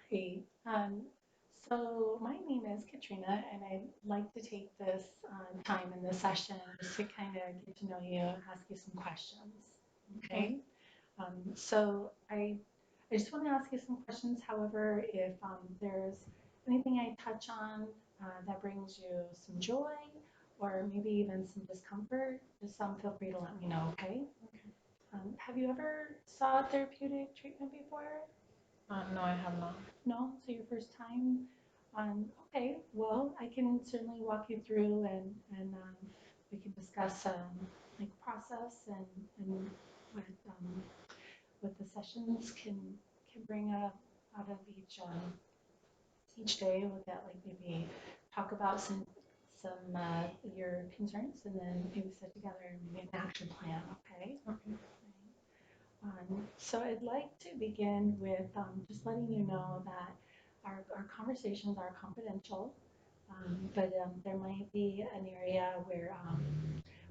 Great. So my name is Katrina, and I'd like to take this time in this session just to kind of get to know you, ask you some questions. Okay. Okay. So I just want to ask you some questions. However, if there's anything I touch on that brings you some joy or maybe even some discomfort, just feel free to let me know. Okay. Have you ever sought therapeutic treatment before? No, I have not. No, so your first time. Okay, well, I can certainly walk you through and we can discuss like process and what what the sessions can bring up out of each day. Look at like maybe talk about some your concerns and then maybe set together maybe an action plan. Okay. Okay. So I'd like to begin with just letting you know that our conversations are confidential, but there might be an area where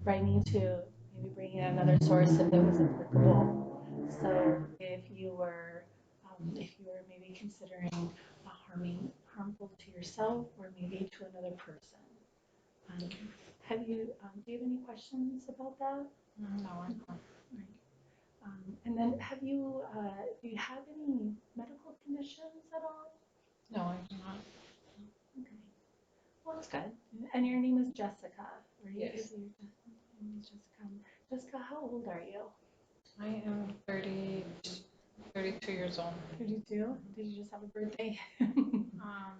I need to maybe bring in another source if it was applicable. So if you were maybe considering harmful to yourself or maybe to another person. Um, do you have any questions about that? No, I don't. Right. And then do you have any medical conditions at all? No, I do not. Okay. Well, that's good. And your name is Jessica, right? Yes. Your name is Jessica. Jessica, how old are you? I am 32 years old. 32. Did you just have a birthday? Um,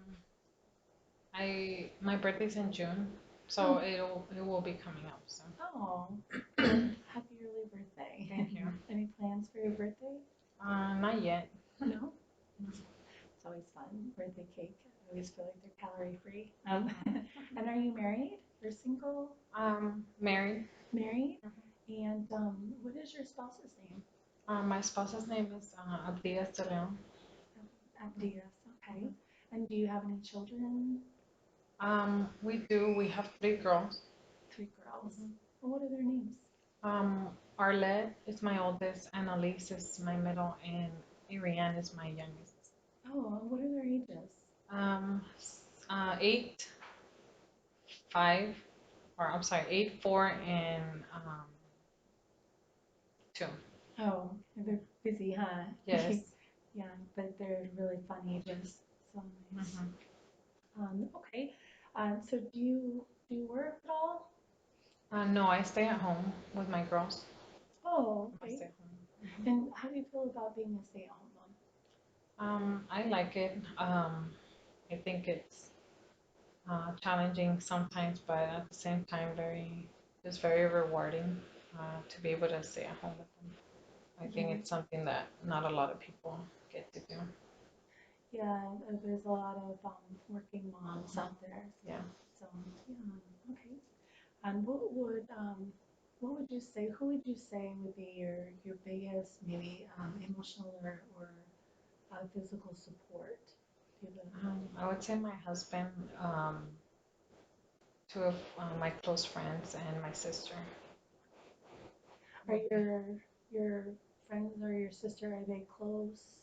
my birthday's in June, so Oh, it will be coming up soon. oh, well, happy early birthday. Thank you. Any plans for your birthday? Not yet. No? It's always fun. Birthday cake. I always feel like they're calorie free. And are you married? You're single? Married. Married? Mhm. And what is your spouse's name? My spouse's name is Abdias de Leon. Abdias. Okay. Mhm. And do you have any children? We do. We have three girls. Three girls. Mhm. Well, what are their names? Arlette is my oldest, Annalise is my middle, and Ariane is my youngest. Oh, what are their ages? Um, 8, 5, or I'm sorry, 8, 4, and 2. Oh, they're busy, huh? Yes. Yeah, but they're really fun ages. So nice. Hmm. Okay. So do you work at all? No, I stay at home with my girls. Oh, I okay. stay at home. Hmm. And how do you feel about being a stay-at-home mom? I like it. I think it's challenging sometimes, but at the same time, it's very rewarding to be able to stay at home with them. I think Yeah, it's something that not a lot of people get to do. yeah. There's a lot of working moms out there. Yeah. So yeah, okay. And what would you say? Who would you say would be your biggest maybe emotional or physical support? Do you have I would say my husband, two of my close friends, and my sister. Are Would be. your friends or your sister, are they close,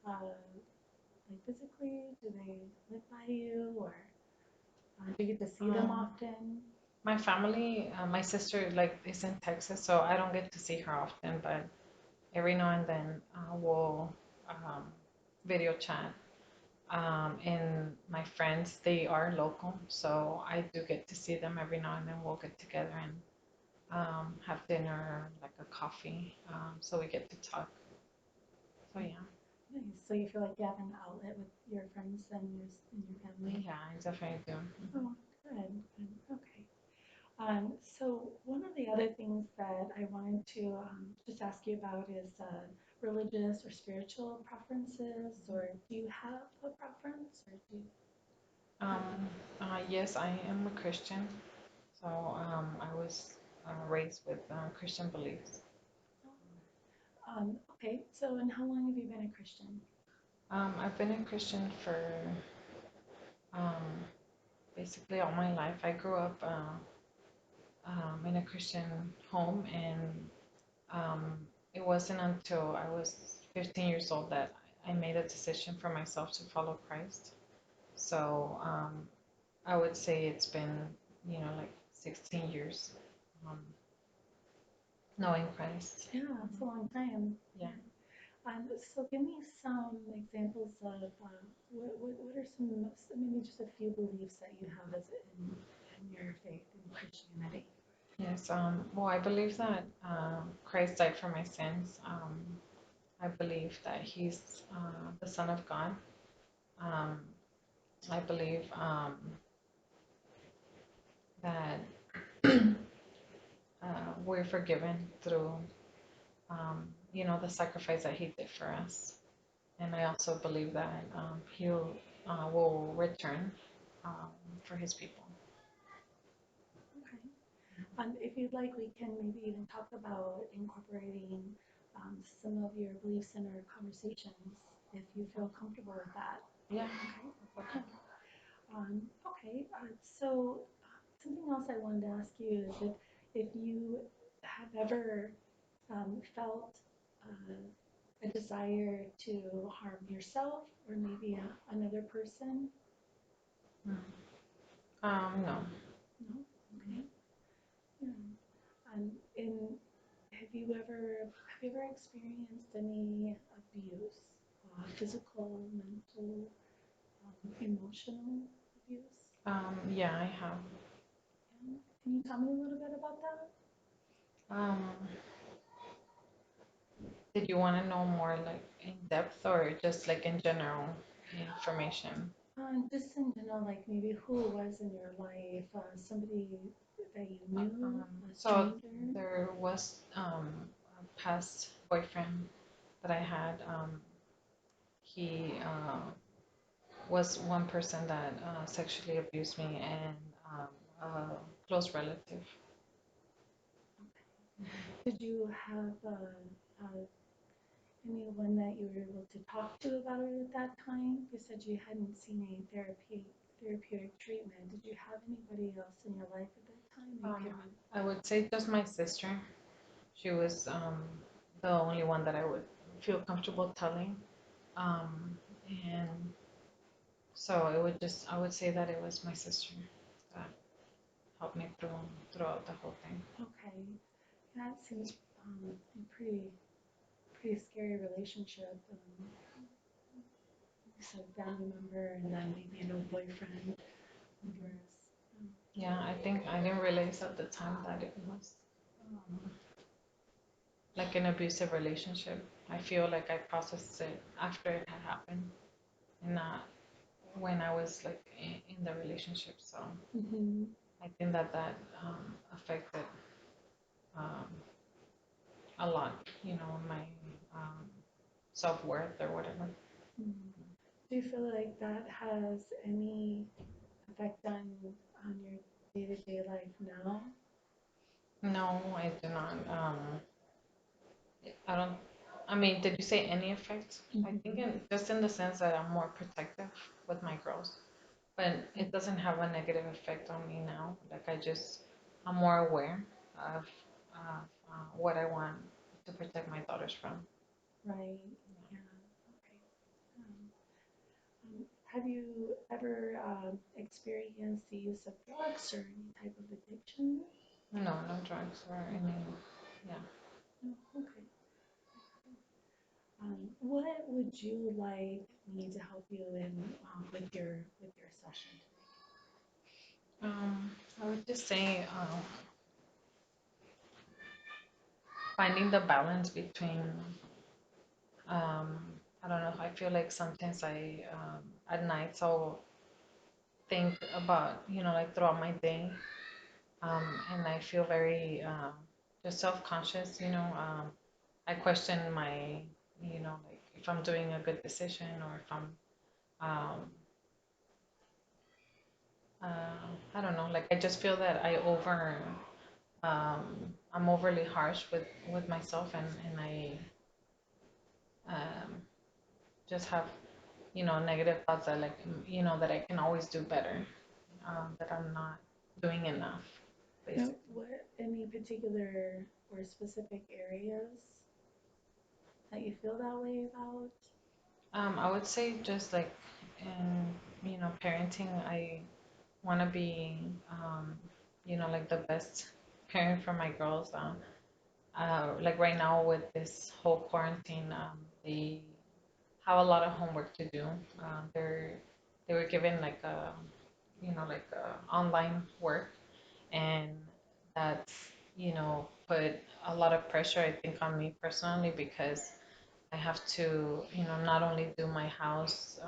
like physically? Do they live by you, or do you get to see them Um, often? my family, my sister like is in Texas, so I don't get to see her often, but every now and then we'll um, video chat. And my friends, they are local, so I do get to see them every now and then. We'll get together and have dinner, like a coffee, so we get to talk. So yeah, Nice. So you feel like you have an outlet with your friends and your family? yeah, I definitely do. Oh, good, good. Okay. So one of the other things that I wanted to just ask you about is religious or spiritual preferences, or do you have a preference, or do you have Yes, I am a Christian, so I was raised with Christian beliefs. okay, so and how long have you been a Christian? I've been a Christian for um, basically all my life. I grew up in a Christian home, and um, it wasn't until I was 15 years old that I made a decision for myself to follow Christ. So I would say it's been, like 16 years um, knowing Christ. Yeah, it's a long time. Yeah. So give me some examples of what are maybe just a few beliefs that you have in your faith in Christianity. Yes. Well, I believe that Christ died for my sins. I believe that He's the Son of God. Um, I believe that we're forgiven through, the sacrifice that He did for us. And I also believe that He will return um, for His people. Okay. If you'd like, we can maybe even talk about incorporating some of your beliefs in our conversations if you feel comfortable with that. Yeah. Okay. Okay. So something else I wanted to ask you is if you have ever felt a desire to harm yourself or maybe another person. Mm. No. No. Okay. Yeah. In have you ever experienced any abuse, physical, mental, emotional abuse? Yeah, I have. Yeah. Can you tell me a little bit about that? Um, did you want to know more like in depth or just like in general information? Just in general, like maybe who it was in your life, somebody that you knew, a So stranger. there was a past boyfriend that I had. He was one person that sexually abused me and a close relative. Did you have anyone that you were able to talk to about it at that time? You said you hadn't seen any therapeutic treatment. Did you have anybody else in your life at that time that you could? I would say just my sister. She was the only one that I would feel comfortable telling. And so I would say that it was my sister that helped me throughout the whole thing. Okay, that seems a pretty scary relationship. You said family member and then maybe an old boyfriend of yours. Yeah, I think I didn't realize at the time that it was um, like an abusive relationship. I feel like I processed it after it had happened and not when I was like in the relationship. So Mm-hmm. I think that affected um, a lot, my um, self worth or whatever. Mm. Do you feel like that has any effect on your day-to-day life now? No, I do not. I don't. I mean, did you say any effect? I think just in the sense that I'm more protective with my girls, but it doesn't have a negative effect on me now. Like I'm more aware of, what I want to protect my daughters from. Right. Yeah. Okay. Have you ever experienced the use of drugs or any type of addiction? No, no drugs or any. Yeah. No. Okay. What would you like me to help you in with your session I would just say finding the balance between I don't know. I feel like sometimes at nights I'll think about, like throughout my day, and I feel very just self-conscious. I question like if I'm doing a good decision or if um, I don't know. Like I just feel that I'm overly harsh with myself, and I um, just have negative thoughts that like that I can always do better, that I'm not doing enough, today? basically. What any particular or specific areas that you feel that way about? I would say just like in parenting, I want to be like the best parent for my girls. Like right now with this whole quarantine, they have a lot of homework to do. They were given like a like online work, and that's put a lot of pressure, I think, on me personally, because I have to not only do my house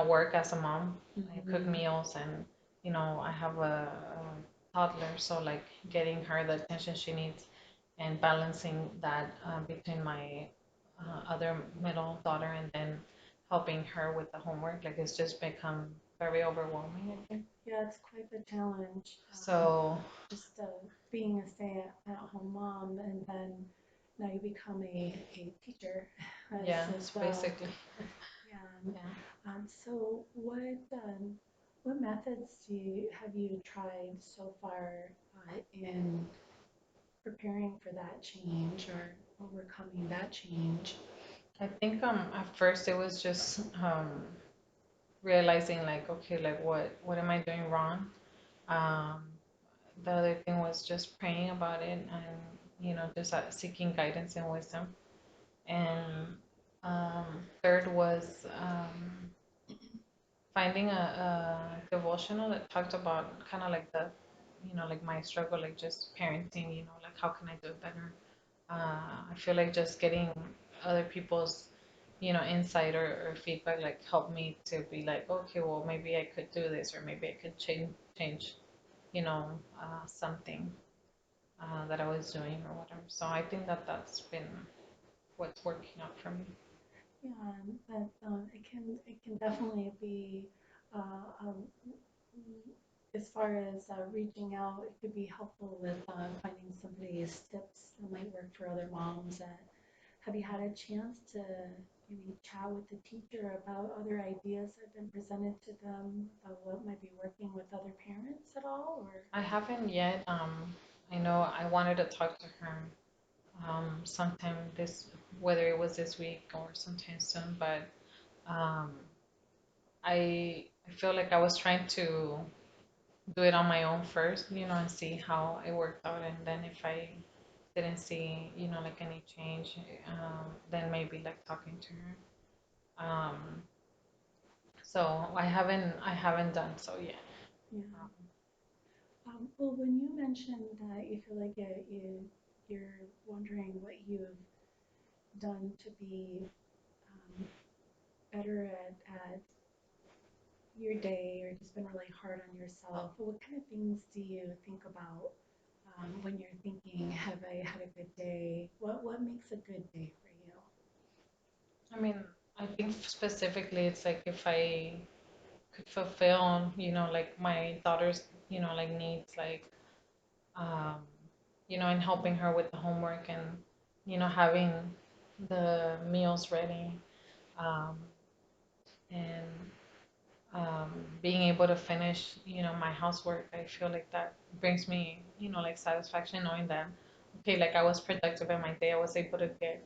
work as a mom. I cook meals, and I have a toddler, so like getting her the attention she needs and balancing that between my other middle daughter and then helping her with the homework, like it's just become very overwhelming, I think. Yeah, it's quite the challenge. So Just being a stay-at-home mom, and then now you become a teacher yeah, as it's well. basically Yeah. yeah. So what methods have you tried so far in preparing for that change or overcoming that change? I think at first it was just realizing like, okay, like what am I doing wrong? Um, the other thing was just praying about it, and just seeking guidance and wisdom. And third was finding a devotional that talked about kind of like the like my struggle, like just parenting, like how can I do it better. I feel like just getting other people's insight or feedback like helped me to be like, okay, well, maybe I could do this, or maybe I could change something that I was doing or whatever. So I think that that's been what's working out for me. Yeah, and that it can definitely be as far as reaching out. It could be helpful with finding somebody's tips that might work for other moms. Have you had a chance to maybe chat with the teacher about other ideas that have been presented to them about what might be working with other parents at all? Or I haven't yet. I know I wanted to talk to her sometime whether it was this week or sometime soon, but um, I feel like I was trying to do it on my own first, and see how it worked out, and then if I didn't see, like any change, then maybe like talking to her. So I haven't done so yet. yeah. Um, Well, when you mentioned that you feel like you're wondering what you've done to be better at your day, or just been really hard on yourself, what kind of things do you think about when you're thinking, have I had a good day? What makes a good day for you? I mean, I think specifically it's like if I could fulfill, like my daughter's, like needs, like, um, and helping her with the homework, and, having the meals ready, um, and being able to finish, my housework. I feel like that brings me, like satisfaction knowing that, okay, like I was productive in my day. I was able to get,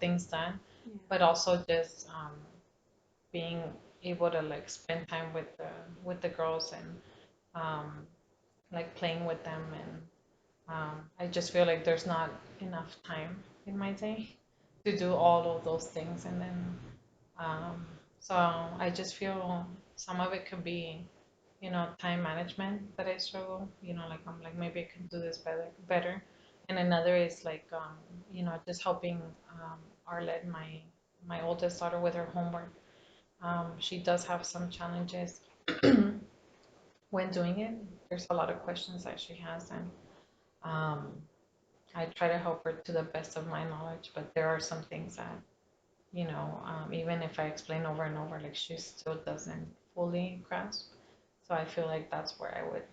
things done, Yeah. but also just being able to like spend time with the girls, and um, like playing with them, and I just feel like there's not enough time in my day to do all of those things, and then um, so I just feel some of it could be time management that I struggle, like I'm like maybe I can do this better, and another is like just helping Arlette, my oldest daughter, with her homework. She does have some challenges when doing it. There's a lot of questions that she has, and um, I try to help her to the best of my knowledge, but there are some things that, even if I explain over and over, like she still doesn't fully grasp. So I feel like that's where I would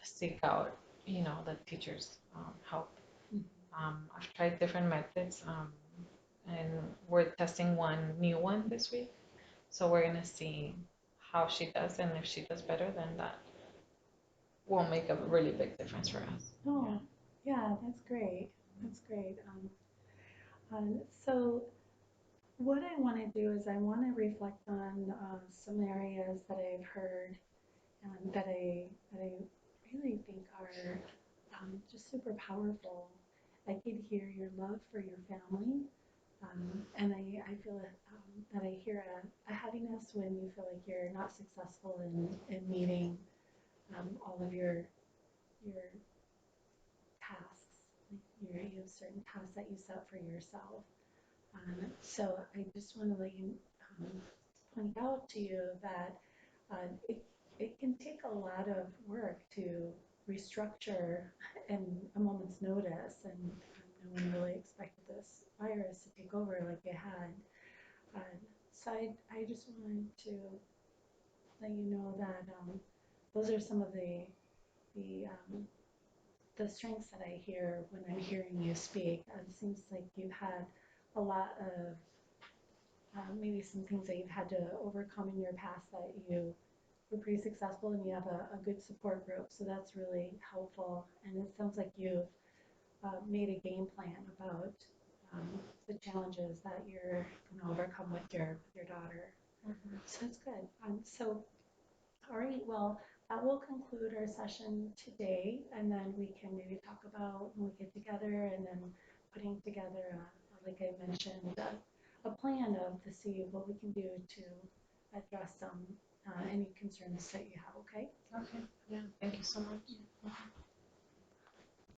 seek out, the teacher's help. Mhm. I've tried different methods, and we're testing one new one this week. So we're gonna see how she does, and if she does better, then that will make a really big difference for us. Oh, yeah, that's great. That's great. So what I want to do is I want to reflect on some areas that I've heard and that I really think are just super powerful. I could hear your love for your family, and I feel that I hear a heaviness when you feel like you're not successful in meeting all of your tasks. You have certain tasks that you set for yourself. So I just want to let you point out to you that it can take a lot of work to restructure in a moment's notice, and no one really expected this virus to take over like it had. Uh, so I just wanted to let you know that those are some of the the strengths that I hear when I'm hearing you speak. It seems like you've had a lot of maybe some things that you've had to overcome in your past that you were pretty successful and you have a good support group. So that's really helpful. And it sounds like you've made a game plan about um, the challenges that you're going to overcome with your daughter. Mhm. So that's good. So, all right, well, that will conclude our session today. And then we can maybe talk about when we get together and then putting together, like I mentioned, a plan of to see what we can do to address any concerns that you have, okay? Okay, yeah, thank you so much.